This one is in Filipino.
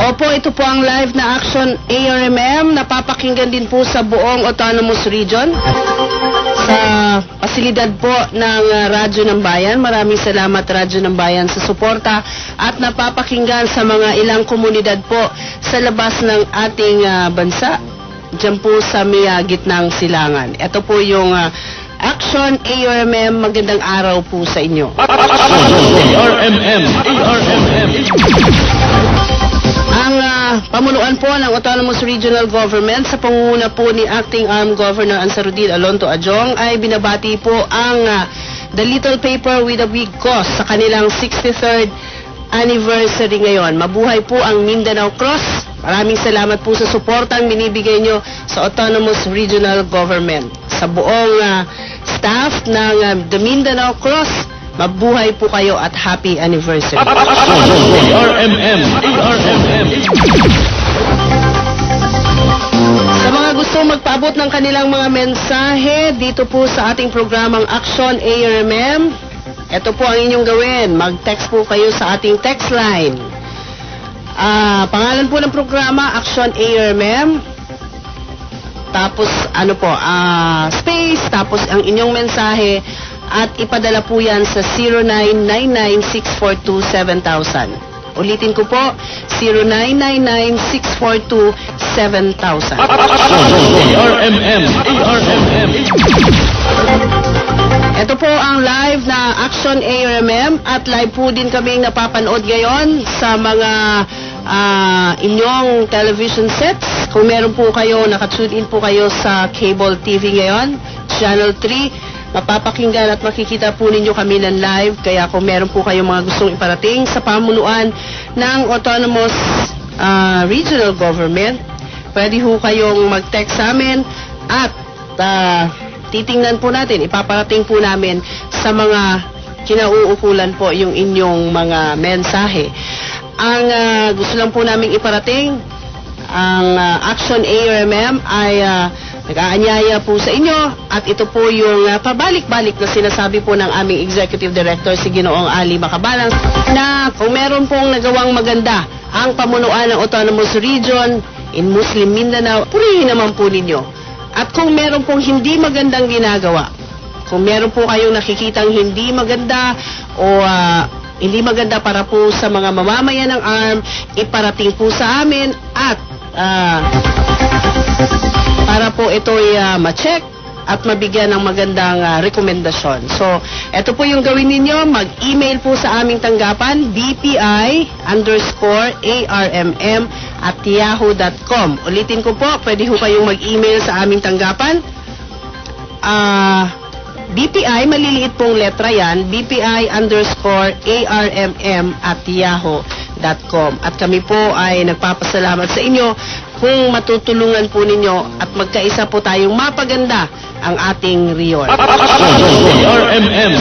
Opo, ito po ang live na Action ARMM. Napapakinggan din po sa buong Autonomous Region. Sa pasilidad po ng Radyo ng Bayan. Maraming salamat Radyo ng Bayan sa suporta at napapakinggan sa mga ilang komunidad po sa labas ng ating bansa. Diyan po sa may gitnang silangan. Ito po yung Action ARMM. Magandang araw po sa inyo. ARMM. Ang pamunuan po ng Autonomous Regional Government sa pangunguna po ni Acting Armed Governor Ansarudin Alonto Adjong ay binabati po ang The Little Paper with a Big Cause sa kanilang 63rd anniversary ngayon. Mabuhay po ang Mindanao Cross. Maraming salamat po sa suportang binibigay nyo sa Autonomous Regional Government. Sa buong staff ng The Mindanao Cross, mabuhay po kayo at happy anniversary. ARMM. Sa mga gusto magpaabot ng kanilang mga mensahe dito po sa ating programang Action ARMM, ito po ang inyong gawin. Mag-text po kayo sa ating text line. Pangalan po ng programa, Action ARMM. Tapos, space, tapos ang inyong mensahe at ipadala po yan sa 0999-642-7000. Ulitin ko po, 0999-642-7000. ARMM. Ito po ang live na Action ARMM at live po din kaming napapanood ngayon sa mga inyong television sets. Kung meron po kayo, nakatune in po kayo sa cable TV ngayon, Channel 3, mapapakinggan at makikita po ninyo kami ng live. Kaya kung meron po kayong mga gustong iparating sa pamunuan ng Autonomous Regional Government, pwede ho kayong mag-text sa amin at titingnan po natin, ipaparating po namin sa mga kinauukulan po yung inyong mga mensahe. Ang gusto lang po namin iparating, ang Action ARMM ay nag-aanyaya po sa inyo at ito po yung pabalik-balik na sinasabi po ng aming Executive Director si Ginoong Ali Macabalang na kung meron pong nagawang maganda ang pamunuan ng Autonomous Region in Muslim Mindanao, purihin naman po ninyo. At kung meron pong hindi magandang ginagawa, kung meron po kayong nakikitang hindi maganda o hindi maganda para po sa mga mamamayan ng ARM, iparating po sa amin at para po ito'y ma-check at mabigyan ng magandang rekomendasyon. So, ito po yung gawin ninyo. Mag-email po sa aming tanggapan, bpi_armm@yahoo.com. Ulitin ko po, pwede ho kayong mag-email sa aming tanggapan. BPI, maliliit pong letra yan, bpi_armm@yahoo.com. At kami po ay nagpapasalamat sa inyo kung matutulungan po ninyo at magkaisa po tayong mapaganda ang ating Rion. ARMM.